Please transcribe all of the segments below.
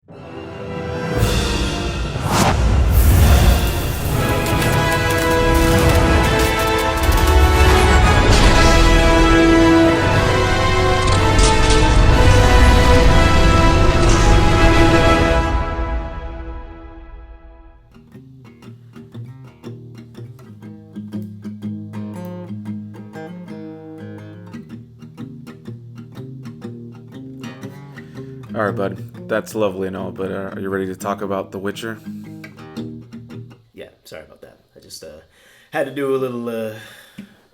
All right, bud. That's lovely and all, but are you ready to talk about The Witcher? Yeah, sorry about that. I just had to do a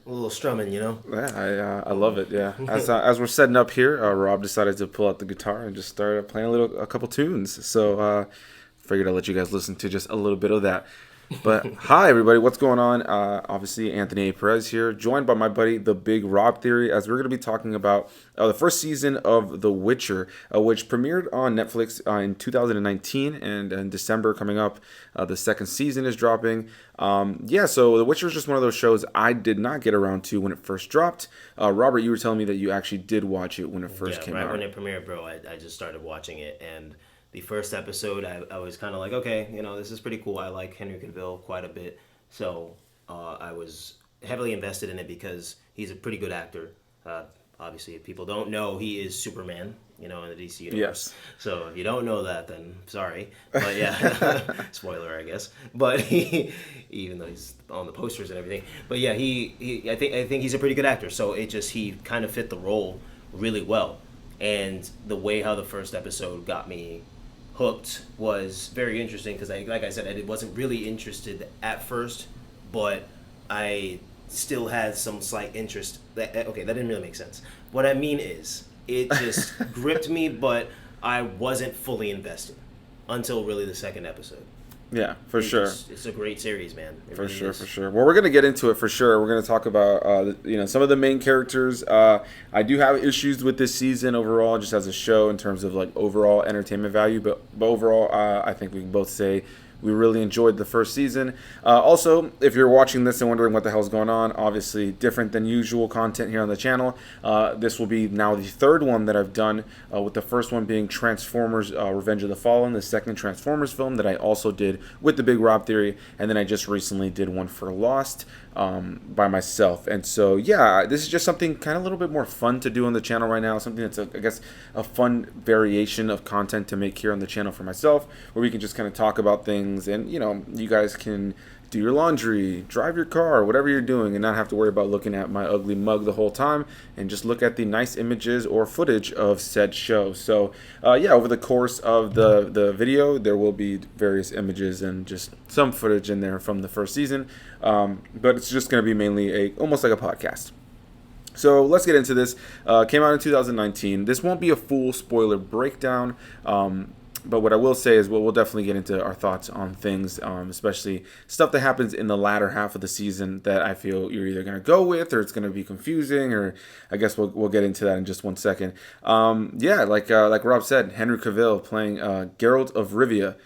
little strumming, you know. Yeah, I love it. Yeah. As we're setting up here, Rob decided to pull out the guitar and just start playing a couple tunes. So figured I'd let you guys listen to just a little bit of that. But hi everybody, what's going on? Obviously Anthony A. Perez here, joined by my buddy the Big Rob Theory, as we're going to be talking about the first season of The Witcher, which premiered on Netflix in 2019, and in December coming up, the second season is dropping. So The Witcher is just one of those shows I did not get around to when it first dropped. Robert, you were telling me that you actually did watch it when it first came out. Right when it premiered, bro. I just started watching it, and the first episode, I was kind of like, okay, this is pretty cool. I like Henry Cavill quite a bit. So I was heavily invested in it because he's a pretty good actor. Obviously, if people don't know, he is Superman, in the DC universe. Yes. So if you don't know that, then sorry. But yeah, spoiler, I guess. But even though he's on the posters and everything. But yeah, I think he's a pretty good actor. So he kind of fit the role really well. And the way how the first episode got me hooked was very interesting because, like I said, I wasn't really interested at first, but I still had some slight interest. That didn't really make sense. What I mean is, it just gripped me, but I wasn't fully invested until really the second episode. Yeah, for sure. It's a great series, man. For sure. Well, we're going to get into it for sure. We're going to talk about, some of the main characters. I do have issues with this season overall, just as a show in terms of like overall entertainment value. But overall, I think we can both say we really enjoyed the first season. Also, if you're watching this and wondering what the hell's going on, obviously different than usual content here on the channel. This will be now the third one that I've done, with the first one being Transformers Revenge of the Fallen, the second Transformers film that I also did with the Big Rob Theory, and then I just recently did one for Lost by myself. And so, yeah, this is just something kind of a little bit more fun to do on the channel right now, something that's, I guess, a fun variation of content to make here on the channel for myself, where we can just kind of talk about things and, you guys can do your laundry, drive your car, whatever you're doing, and not have to worry about looking at my ugly mug the whole time, and just look at the nice images or footage of said show. So, over the course of the video, there will be various images and just some footage in there from the first season, but it's just going to be mainly almost like a podcast. So let's get into this. Came out in 2019. This won't be a full spoiler breakdown, but what I will say is we'll definitely get into our thoughts on things, especially stuff that happens in the latter half of the season that I feel you're either going to go with or it's going to be confusing, or I guess we'll get into that in just 1 second. Like Rob said, Henry Cavill playing Geralt of Rivia.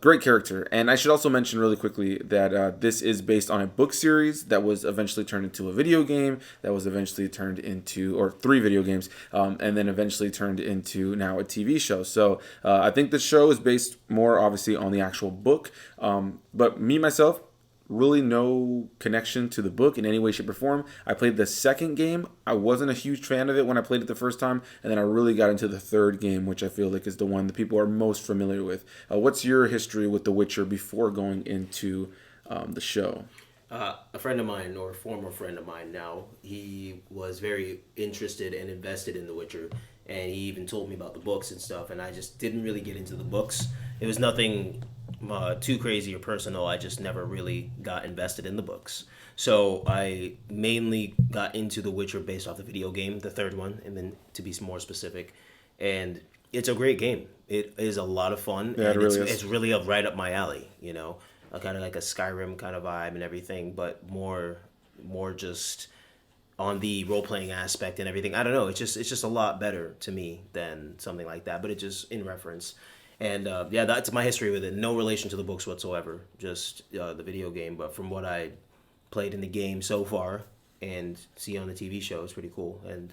Great character. And I should also mention really quickly that this is based on a book series that was eventually turned into a video game, that was eventually turned into, or 3 video games, and then eventually turned into now a TV show. So I think the show is based more obviously on the actual book. But me, myself, really no connection to the book in any way, shape, or form. I played the second game. I wasn't a huge fan of it when I played it the first time, and then I really got into the third game, which I feel like is the one that people are most familiar with. What's your history with The Witcher before going into the show? A friend of mine, or a former friend of mine now, he was very interested and invested in The Witcher, and he even told me about the books and stuff, and I just didn't really get into the books. It was nothing too crazy or personal. I just never really got invested in the books. So I mainly got into The Witcher based off the video game, the third one, and then to be more specific. And it's a great game. It is a lot of fun. Yeah, and it really is. It's really up right up my alley, kind of like a Skyrim kind of vibe and everything, but more just on the role-playing aspect and everything. I don't know. It's just a lot better to me than something like that, but it's just in reference. And that's my history with it. No relation to the books whatsoever, just the video game. But from what I played in the game so far and see on the TV show, it's pretty cool. And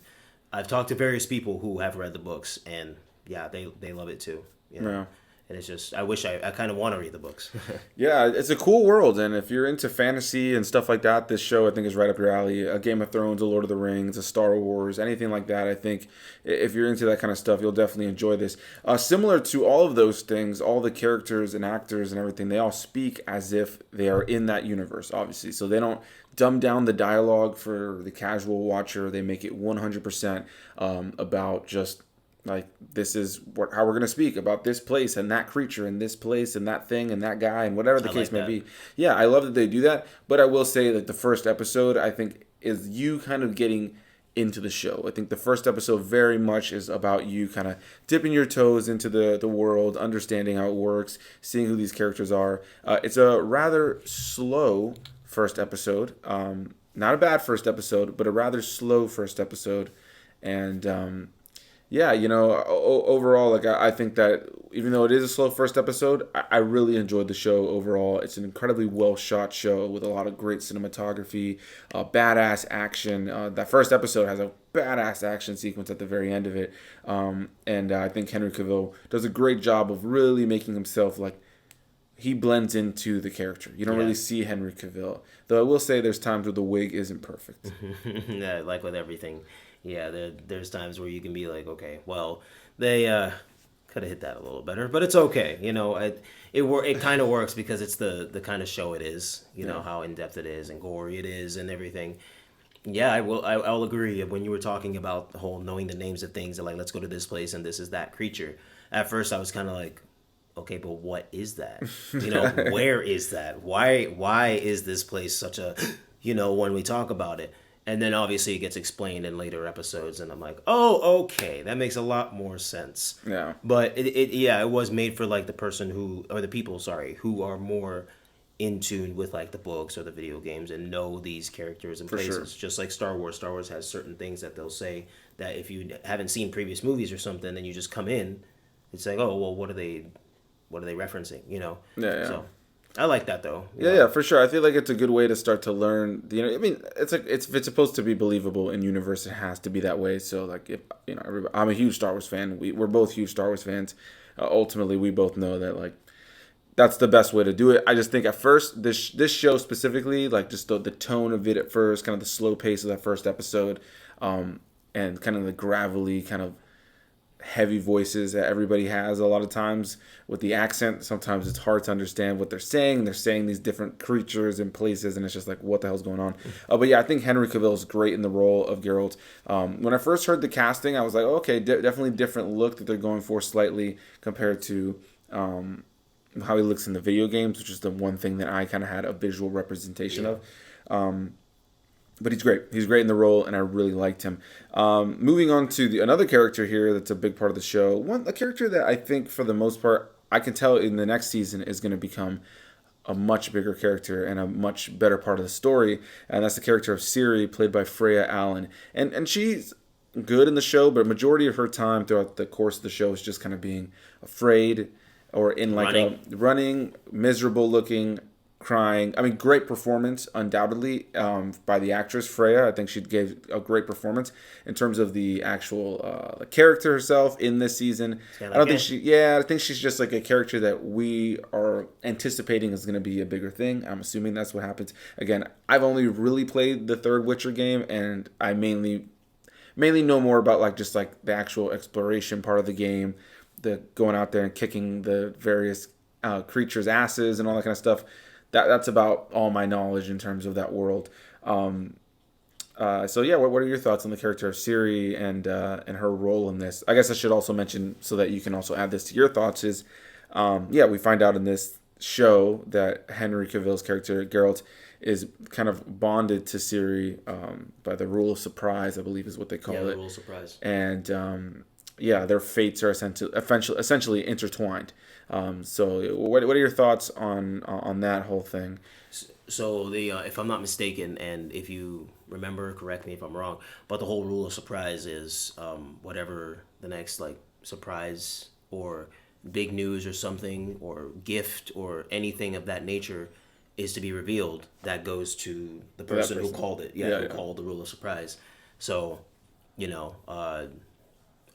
I've talked to various people who have read the books, and yeah, they love it too. You know? Yeah. And it's just, I wish I kind of want to read the books. Yeah, it's a cool world, and if you're into fantasy and stuff like that, this show I think is right up your alley. A Game of Thrones, a Lord of the Rings, a Star Wars, anything like that. I think if you're into that kind of stuff, you'll definitely enjoy this. Similar to all of those things, all the characters and actors and everything, they all speak as if they are in that universe, obviously. So they don't dumb down the dialogue for the casual watcher. They make it 100% about just like this is how we're going to speak about this place and that creature and this place and that thing and that guy and whatever the case may be. Yeah, I love that they do that. But I will say that the first episode, I think, is you kind of getting into the show. I think the first episode very much is about you kind of dipping your toes into the world, understanding how it works, seeing who these characters are. It's a rather slow first episode. Not a bad first episode, but a rather slow first episode. And yeah, overall, like I think that even though it is a slow first episode, I really enjoyed the show overall. It's an incredibly well shot show with a lot of great cinematography, badass action. That first episode has a badass action sequence at the very end of it, and I think Henry Cavill does a great job of really making himself like he blends into the character. You don't really see Henry Cavill, though. I will say there's times where the wig isn't perfect. Yeah, like with everything. Yeah, there's times where you can be like, okay, well, they could have hit that a little better, but it's okay. It kind of works because it's the kind of show it is. You know how in depth it is and gory it is and everything. Yeah, I'll agree. When you were talking about the whole knowing the names of things and like, let's go to this place and this is that creature. At first, I was kind of like, okay, but what is that? Where is that? Why is this place such a, when we talk about it? And then obviously it gets explained in later episodes, and I'm like, oh, okay, that makes a lot more sense. Yeah. But it was made for like the people who are more in tune with like the books or the video games and know these characters and places. Sure. Just like Star Wars. Star Wars has certain things that they'll say that if you haven't seen previous movies or something, then you just come in, it's like, oh, well, what are they referencing? Yeah. So I like that though. Yeah, for sure. I feel like it's a good way to start to learn. If it's supposed to be believable in universe, it has to be that way. So like, if I'm a huge Star Wars fan. We're both huge Star Wars fans. Ultimately, we both know that like that's the best way to do it. I just think at first this show specifically, like just the tone of it at first, kind of the slow pace of that first episode, and kind of the gravelly kind of heavy voices that everybody has a lot of times with the accent. Sometimes it's hard to understand what they're saying. They're saying these different creatures and places, and it's just like, what the hell's going on? But yeah, I think Henry Cavill is great in the role of Geralt. When I first heard the casting, I was like, okay, definitely different look that they're going for slightly compared to how he looks in the video games, which is the one thing that I kind of had a visual representation of. But he's great. He's great in the role, and I really liked him. Moving on to another character here that's a big part of the show. A character that I think, for the most part, I can tell in the next season is going to become a much bigger character and a much better part of the story, and that's the character of Siri, played by Freya Allan. And she's good in the show, but a majority of her time throughout the course of the show is just kind of being afraid or in like running, miserable looking, crying. I mean, great performance, undoubtedly, by the actress Freya. I think she gave a great performance in terms of the actual the character herself in this season. I think she's just like a character that we are anticipating is going to be a bigger thing. I'm assuming that's what happens. Again, I've only really played the third Witcher game, and I mainly know more about like just like the actual exploration part of the game, the going out there and kicking the various creatures' asses and all that kind of stuff. That's about all my knowledge in terms of that world. So yeah, what are your thoughts on the character of Siri and her role in this? I guess I should also mention, so that you can also add this to your thoughts, is we find out in this show that Henry Cavill's character Geralt is kind of bonded to Siri by the rule of surprise, I believe is what they call it. Yeah, the rule of surprise. And their fates are essentially intertwined. So what are your thoughts on that whole thing? So if I'm not mistaken, and if you remember, correct me if I'm wrong, but the whole rule of surprise is whatever the next like surprise or big news or something or gift or anything of that nature is to be revealed, that goes to the person who called it. Who called the rule of surprise. So,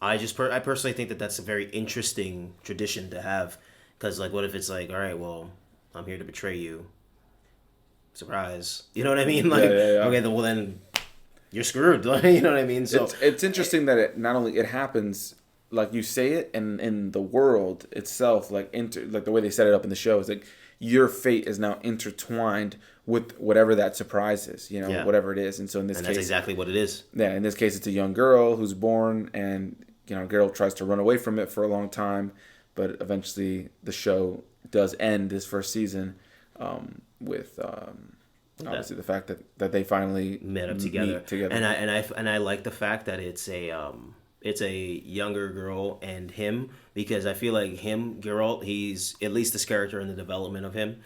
I personally think that that's a very interesting tradition to have, because like, what if it's like, all right, well, I'm here to betray you. Surprise, you know what I mean? Like, yeah. okay, well then you're screwed. You know what I mean? So it's interesting that it not only it happens like you say it, and in the world itself, like like the way they set it up in the show is like your fate is now intertwined with whatever that surprise is, whatever it is. And so in this case, that's exactly what it is. Yeah, in this case, it's a young girl who's born, and Geralt tries to run away from it for a long time, but eventually the show does end this first season with obviously the fact that they finally met up together. And I like the fact that it's a younger girl and him, because I feel like Geralt, he's at least this character in the development of him,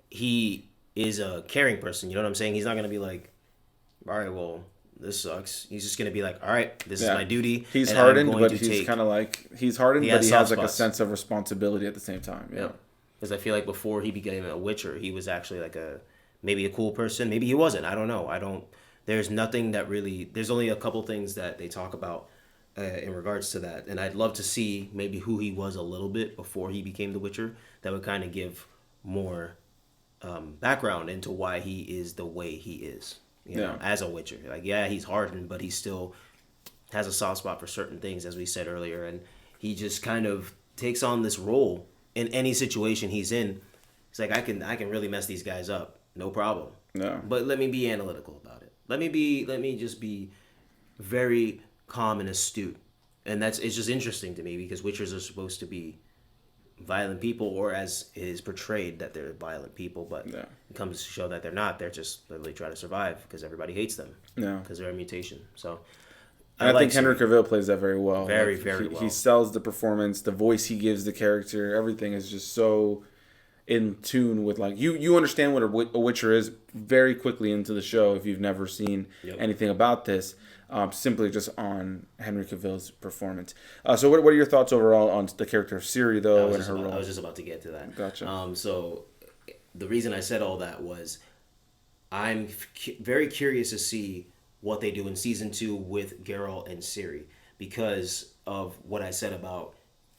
he is a caring person. You know what I'm saying? He's not gonna be like, all right, well, this sucks. He's just gonna be like, all right, this is my duty. He's hardened, but he's kind of like but he has like a sense of responsibility at the same time. Yeah, because I feel like before he became a Witcher, he was actually like maybe a cool person. Maybe he wasn't. I don't know. There's nothing that really. There's only a couple things that they talk about in regards to that, and I'd love to see maybe who he was a little bit before he became the Witcher. That would kind of give more background into why he is the way he is. You know, as a Witcher, like, yeah, he's hardened, but he still has a soft spot for certain things, as we said earlier, and he just kind of takes on this role in any situation he's in. He's like, I can really mess these guys up, no problem. No, but let me be analytical about it. Let me just be very calm and astute, and it's just interesting to me, because Witchers are supposed to be violent people, or as it is portrayed that they're violent people, but it comes to show that they're not. They're just literally trying to survive because everybody hates them. Because they're a mutation. So I think Henry Cavill plays that very well. Very well. He sells the performance, the voice he gives the character, everything is just so in tune with, like, you understand what a Witcher is very quickly into the show if you've never seen anything about this. Simply just on Henry Cavill's performance. So what are your thoughts overall on the character of Siri, though, and her role? I was just about to get to that. Gotcha. So the reason I said all that was I'm very curious to see what they do in season 2 with Geralt and Ciri, because of what I said about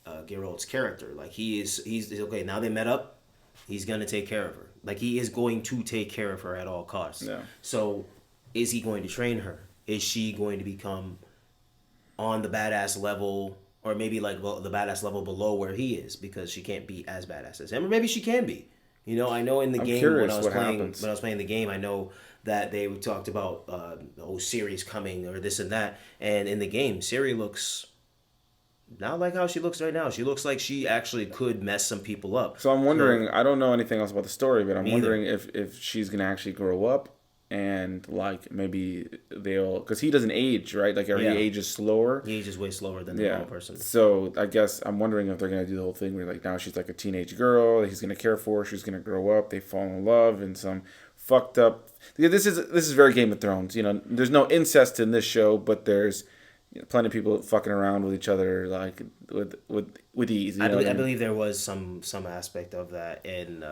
Geralt's character. Like, he's okay, now they met up, he's going to take care of her. Like, he is going to take care of her at all costs. Yeah. So is he going to train her? Is she going to become on the badass level, or maybe like the badass level below where he is, because she can't be as badass as him, or maybe she can be. I know in the game when I was playing the game, I know that they talked about Ciri's coming or this and that, and in the game, Ciri looks not like how she looks right now. She looks like she actually could mess some people up. So I'm wondering, I don't know anything else about the story, but I'm wondering if she's gonna actually grow up. And like maybe because he doesn't age, right? Like, he ages slower. He ages way slower than the normal person. So I guess I'm wondering if they're gonna do the whole thing where, like, now she's like a teenage girl. He's gonna care for her. She's gonna grow up. They fall in love in some fucked up. This is very Game of Thrones. There's no incest in this show, but there's plenty of people fucking around with each other, like with ease. I believe there was some aspect of that in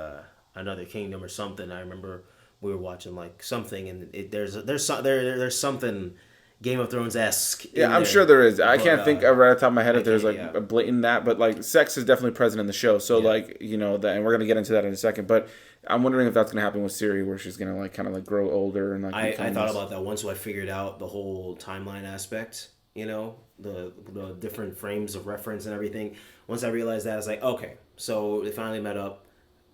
Another Kingdom or something. I remember. We were watching like something, and there's something Game of Thrones-esque. Yeah, I'm sure there is. I can't think right off the top of my head if there's like a blatant that, but like sex is definitely present in the show. So like that, and we're gonna get into that in a second. But I'm wondering if that's gonna happen with Ciri, where she's gonna like kind of like grow older and like. I thought about that once I figured out the whole timeline aspect. The different frames of reference and everything. Once I realized that, I was like, okay, so they finally met up.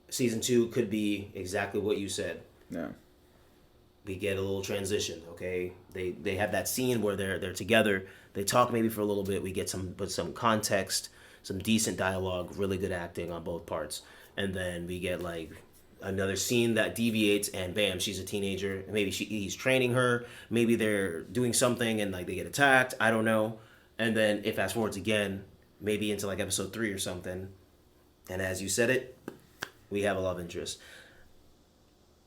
Season 2 could be exactly what you said. Yeah. We get a little transition, okay? They have that scene where they're together. They talk maybe for a little bit. We get some context, some decent dialogue, really good acting on both parts. And then we get like another scene that deviates, and bam, she's a teenager. Maybe he's training her. Maybe they're doing something and like they get attacked. I don't know. And then it fast forwards again, maybe into like episode 3 or something. And as you said it, we have a love interest.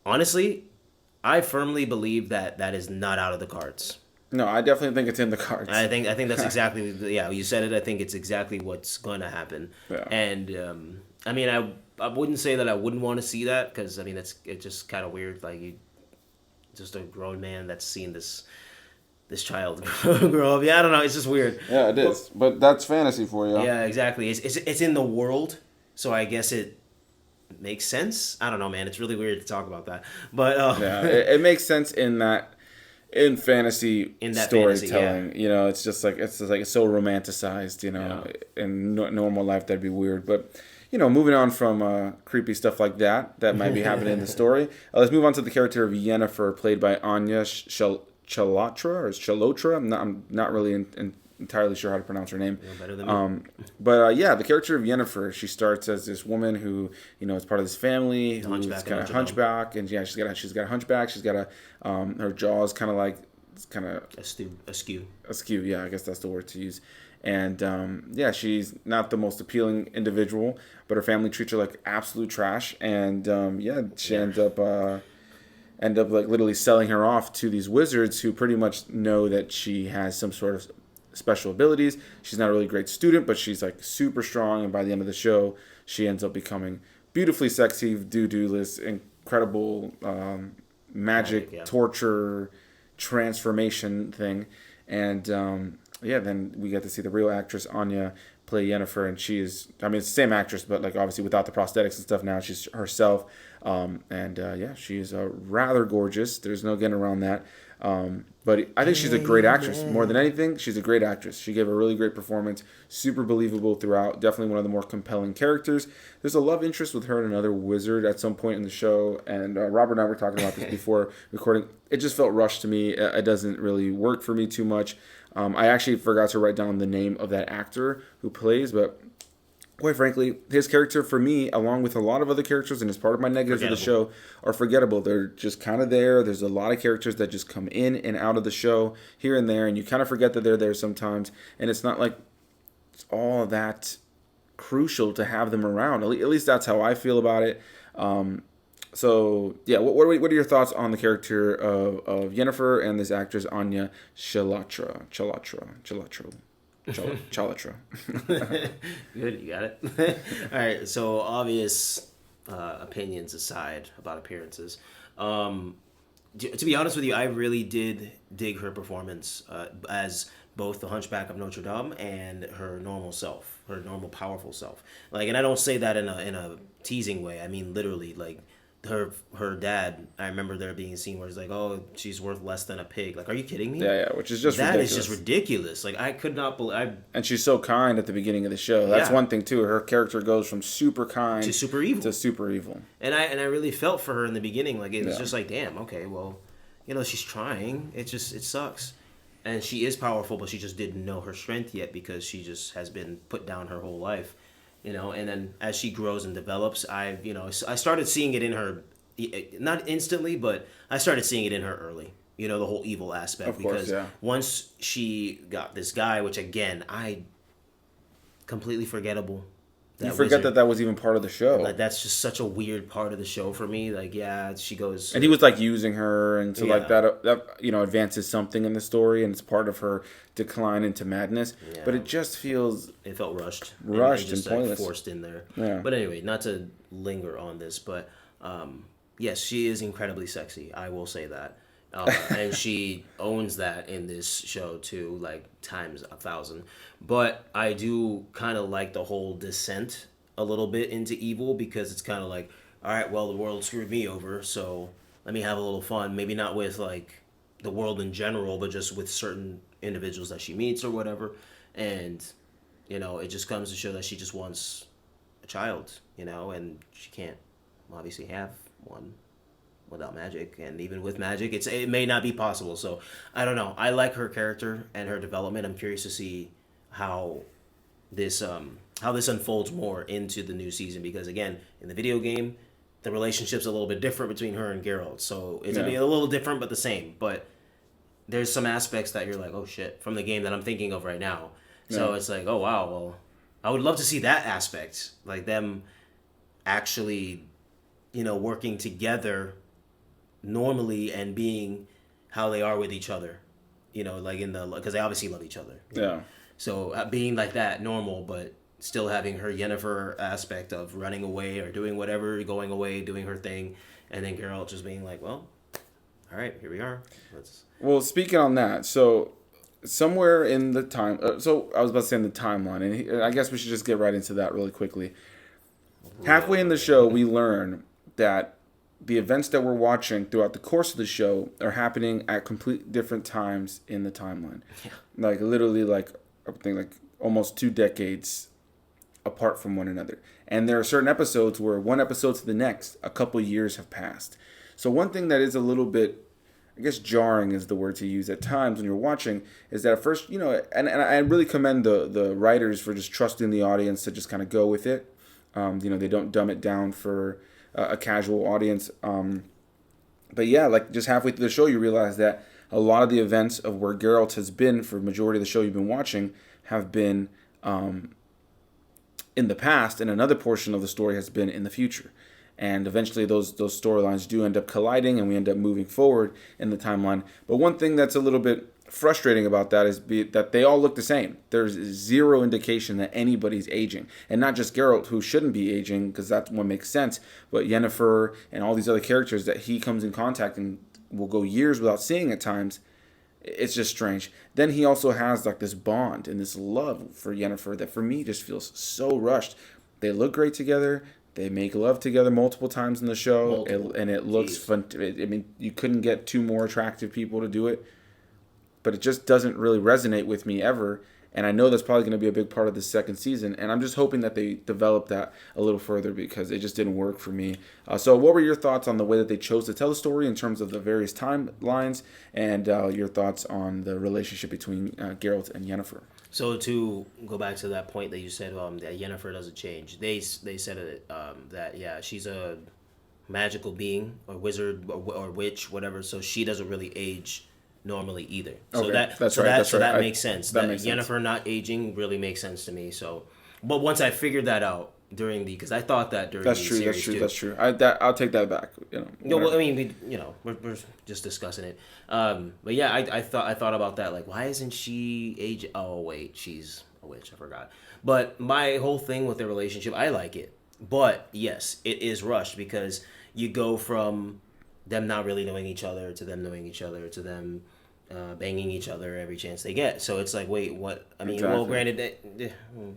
Honestly, I firmly believe that is not out of the cards. No, I definitely think it's in the cards. I think that's exactly you said it. I think it's exactly what's going to happen. Yeah. And I mean, I wouldn't say that I wouldn't want to see that, because I mean it's just kind of weird. Like, you just a grown man that's seen this this child grow up. Yeah, I don't know. It's just weird. Yeah, it is. But that's fantasy for you. Yeah, exactly. It's in the world, so I guess it makes sense. I don't know, man. It's really weird to talk about that, but Yeah, it makes sense in that in fantasy In that storytelling. fantasy, You know, it's just like it's so romanticized. You know, in normal life that'd be weird, but. You know, moving on from creepy stuff like that might be happening in the story. Let's move on to the character of Yennefer, played by Anya Chalotra. I'm not really entirely sure how to pronounce her name. better than me. But yeah, the character of Yennefer, she starts as this woman who is part of this family who's kind of hunchback, and yeah, she's got a hunchback. She's got her jaw's kind of like askew. Yeah, I guess that's the word to use. And yeah, she's not the most appealing individual, but her family treats her like absolute trash. And yeah, she ends up like literally selling her off to these wizards who pretty much know that she has some sort of special abilities. She's not a really great student, but she's like super strong. And by the end of the show, she ends up becoming beautifully sexy, do this incredible magic torture transformation thing. And yeah, then we get to see the real actress Anya play Yennefer, and she is, I mean, it's the same actress, but like obviously without the prosthetics and stuff now, she's herself. And yeah, she's rather gorgeous. There's no getting around that. But I think she's a great actress. More than anything, she's a great actress. She gave a really great performance, super believable throughout. Definitely one of the more compelling characters. There's a love interest with her and another wizard at some point in the show, and Robert and I were talking about this before recording. It just felt rushed to me. It doesn't really work for me too much. I actually forgot to write down the name of that actor who plays, but quite frankly, his character for me, along with a lot of other characters, and as part of my negatives of the show, are forgettable. They're just kind of there. There's a lot of characters that just come in and out of the show here and there, and you kind of forget that they're there sometimes. And it's not like it's all that crucial to have them around. At least that's how I feel about it. So yeah, what are your thoughts on the character of Yennefer and this actress Anya Chalotra? Good, you got it. All right, so obvious opinions aside about appearances. To be honest with you, I really did dig her performance as both the Hunchback of Notre Dame and her normal self, her normal powerful self. Like, and I don't say that in a teasing way. I mean literally, like. Her dad, I remember there being a scene where he's like, "Oh, she's worth less than a pig." Like, are you kidding me? Yeah, which is just that ridiculous. is just ridiculous. Like, I could not believe. And she's so kind at the beginning of the show. That's one thing too. Her character goes from super kind to super evil. And I really felt for her in the beginning. Like, it was just like, damn, okay, well, she's trying. It sucks. And she is powerful, but she just didn't know her strength yet because she just has been put down her whole life. And then as she grows and develops, I started seeing it in her, not instantly, but I started seeing it in her early, the whole evil aspect. Of course, because once she got this guy, which again, completely forgettable. You forget that was even part of the show. Like, that's just such a weird part of the show for me. Like, yeah, she goes... And he was, like, using her, and so, like, that advances something in the story, and it's part of her decline into madness. Yeah. But it just feels... It felt rushed. And pointless. Like, forced in there. Yeah. But anyway, not to linger on this, but, yes, she is incredibly sexy. I will say that. And she owns that in this show too, like times 1,000. But I do kind of like the whole descent a little bit into evil, because it's kind of like, all right, well, the world screwed me over, so let me have a little fun. Maybe not with like the world in general, but just with certain individuals that she meets or whatever. And it just comes to show that she just wants a child, and she can't obviously have one without magic, and even with magic, it may not be possible. So I don't know. I like her character and her development. I'm curious to see how this unfolds more into the new season, because again, in the video game, the relationship's a little bit different between her and Geralt. So it's gonna be a little different, but the same. But there's some aspects that you're like, oh shit, from the game that I'm thinking of right now. So it's like, oh wow, well, I would love to see that aspect, like them actually, working together normally and being how they are with each other, like because they obviously love each other. Yeah. So being like that, normal, but still having her Yennefer aspect of running away or doing whatever, going away, doing her thing, and then Geralt just being like, well, All right, here we are. Well, speaking on that, so somewhere in the time, so I was about to say in the timeline, and I guess we should just get right into that really quickly. Halfway in the show, we learn that the events that we're watching throughout the course of the show are happening at complete different times in the timeline. Yeah. Like literally, like I think like almost 2 decades apart from one another. And there are certain episodes where one episode to the next, a couple years have passed. So one thing that is a little bit, I guess jarring is the word to use at times when you're watching, is that at first, and I really commend the writers for just trusting the audience to just kind of go with it. They don't dumb it down for a casual audience. But yeah, like just halfway through the show, you realize that a lot of the events of where Geralt has been for the majority of the show you've been watching have been in the past, and another portion of the story has been in the future. And eventually those storylines do end up colliding, and we end up moving forward in the timeline. But one thing that's a little bit frustrating about that is that they all look the same. There's zero indication that anybody's aging. And not just Geralt, who shouldn't be aging, because that's what makes sense, but Yennefer and all these other characters that he comes in contact and will go years without seeing at times. It's just strange. Then he also has like this bond and this love for Yennefer that for me just feels so rushed. They look great together. They make love together multiple times in the show, and it looks fun. I mean, you couldn't get two more attractive people to do it, but it just doesn't really resonate with me ever. And I know that's probably going to be a big part of the second season, and I'm just hoping that they develop that a little further because it just didn't work for me. So what were your thoughts on the way that they chose to tell the story in terms of the various timelines, and your thoughts on the relationship between Geralt and Yennefer? So to go back to that point that you said that Yennefer doesn't change, they said it, that she's a magical being or wizard or witch, whatever, so she doesn't really age normally either. So okay, that makes sense. That makes Yennefer sense. not aging really makes sense to me. So, but once I figured that out because I thought that during that's the true, series that's true. I'll take that back. No, well, I mean, we're just discussing it. But yeah, I thought about that. Like, why isn't she age? Oh wait, she's a witch. I forgot. But my whole thing with their relationship, I like it. But yes, it is rushed because you go from them not really knowing each other to them knowing each other to them banging each other every chance they get. So it's like, wait, what? I mean, exactly. well, granted,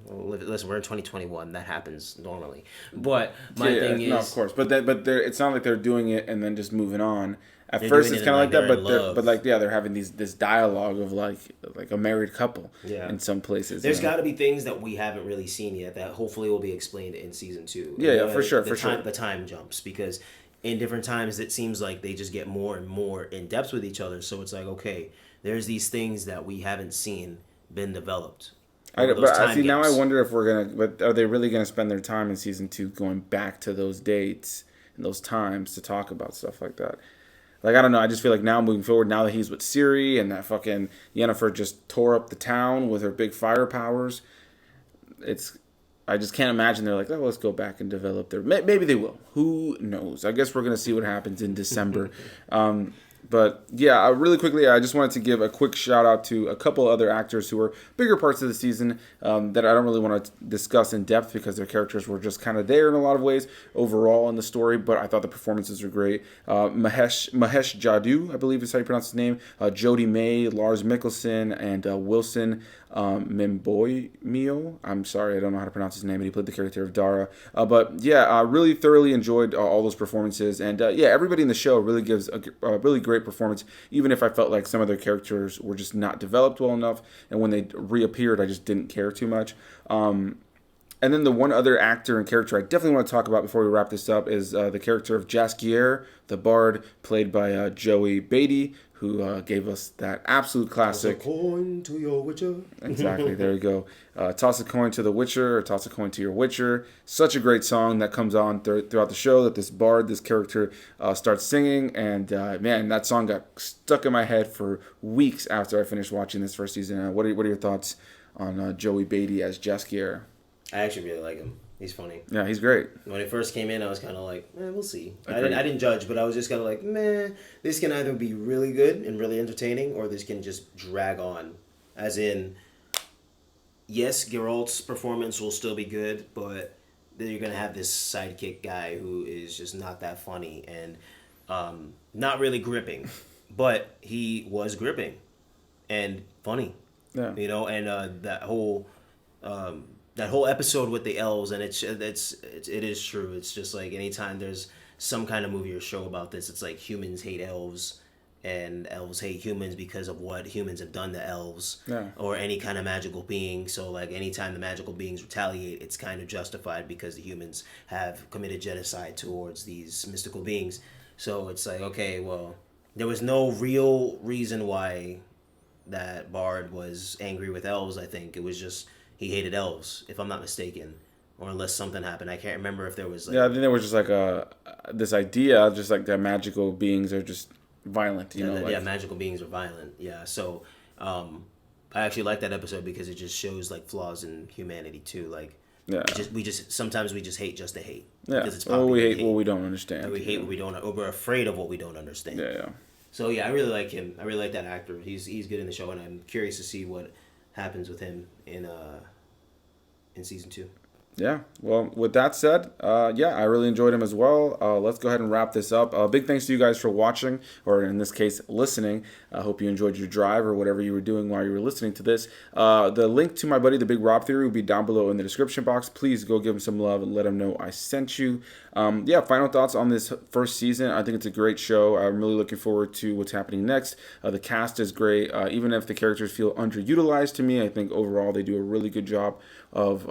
listen, we're in 2021. That happens normally. But my thing is, no, of course, but it's not like they're doing it and then just moving on. At first, it's kind of like that, but they're having this dialogue of like a married couple. Yeah. In some places, there's got to be things that we haven't really seen yet that hopefully will be explained in season 2. Yeah, for sure, The time jumps because in different times it seems like they just get more and more in depth with each other. So it's like, okay, there's these things that we haven't seen been developed. Now I wonder if but are they really gonna spend their time in season 2 going back to those dates and those times to talk about stuff like that? Like, I don't know. I just feel like now moving forward, now that he's with Siri and that fucking Yennefer just tore up the town with her big fire powers, I just can't imagine they're like, oh, let's go back and develop their... Maybe they will. Who knows? I guess we're going to see what happens in December. But yeah, really quickly, I just wanted to give a quick shout out to a couple other actors who were bigger parts of the season that I don't really want to discuss in depth because their characters were just kind of there in a lot of ways overall in the story, but I thought the performances were great. Mahesh Jadoo, I believe is how you pronounce his name, Jodie May, Lars Mikkelsen, and Wilson Mimboimio. I'm sorry, I don't know how to pronounce his name, but he played the character of Dara. But yeah, I really thoroughly enjoyed all those performances, and yeah, everybody in the show really gives a really great performance, even if I felt like some of their characters were just not developed well enough, and when they reappeared, I just didn't care too much. And then the one other actor and character I definitely want to talk about before we wrap this up is the character of Jaskier, the bard, played by Joey Beatty, who gave us that absolute classic. Toss a coin to your witcher. Exactly, there you go. Toss a coin to the witcher, or toss a coin to your witcher. Such a great song that comes on throughout the show that this bard, this character, starts singing. And man, that song got stuck in my head for weeks after I finished watching this first season. What are your thoughts on Joey Beatty as Jaskier? I actually really like him. He's funny. Yeah, he's great. When it first came in, I was kind of like, we'll see. I didn't judge, but I was just kind of like, this can either be really good and really entertaining, or this can just drag on. As in, yes, Geralt's performance will still be good, but then you're going to have this sidekick guy who is just not that funny. And Not really gripping, but he was gripping and funny. Yeah. You know, and that whole episode with the elves, and it is true. It's just like anytime there's some kind of movie or show about this, it's like humans hate elves and elves hate humans because of what humans have done to elves, Yeah. or any kind of magical being. So like anytime the magical beings retaliate, it's kind of justified because the humans have committed genocide towards these mystical beings. So it's like, okay, well, there was no real reason why that Bard was angry with elves. I think it was just he hated elves, if I'm not mistaken, or unless something happened. I can't remember if there was like, Yeah, I think there was just like this idea, just like that magical beings are just violent. You know, like, magical beings are violent. Yeah, so I actually like that episode because it just shows like flaws in humanity too. Like, yeah, we just sometimes we just hate just to hate. Yeah, Because it's or we popular to hate what we don't understand. Or we hate what we don't, or we're afraid of what we don't understand. Yeah, yeah. So yeah, I really like him. I really like that actor. He's good in the show, and I'm curious to see what happens with him in season 2. Yeah. Well, with that said, yeah, I really enjoyed him as well. Let's go ahead and wrap this up. Big thanks to you guys for watching, or in this case, listening. I hope you enjoyed your drive or whatever you were doing while you were listening to this. The link to my buddy, The Big Rob Theory, will be down below in the description box. Please go give him some love and let him know I sent you. Yeah, final thoughts on this first season. I think it's a great show. I'm really looking forward to what's happening next. The cast is great. Even if the characters feel underutilized to me, I think overall they do a really good job of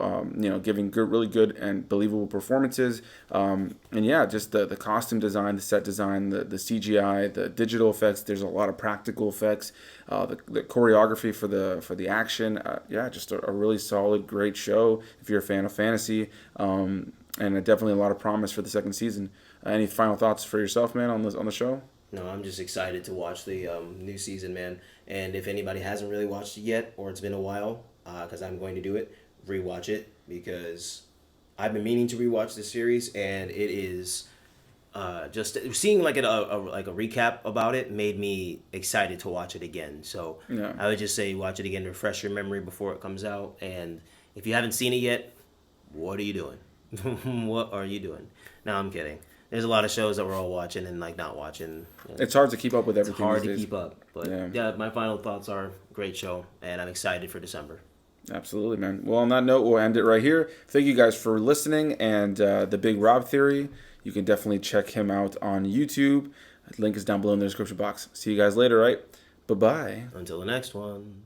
giving really good and believable performances. And yeah, just the costume design, the set design, the CGI, the digital effects. There's a lot of practical effects. The choreography for the action. Yeah, just a really solid, great show if you're a fan of fantasy. And definitely a lot of promise for the second season. Any final thoughts for yourself, man, on the show? No, I'm just excited to watch the new season, man. And if anybody hasn't really watched it yet, or it's been a while, because I'm going to do it, rewatch it, because I've been meaning to rewatch this series, and it is just seeing like a recap about it made me excited to watch it again. So Yeah. I would just say watch it again to refresh your memory before it comes out. And if you haven't seen it yet, what are you doing? What are you doing? No, I'm kidding. There's a lot of shows that we're all watching and like not watching. It's hard to keep up with everything. It's hard these to days. keep up. But Yeah. yeah, my final thoughts are great show, and I'm excited for December. Absolutely, man. Well, on that note, we'll end it right here. Thank you guys for listening. And The Big Rob Theory, you can definitely check him out on YouTube. The link is down below in the description box. See you guys later, right? Bye-bye. Until the next one.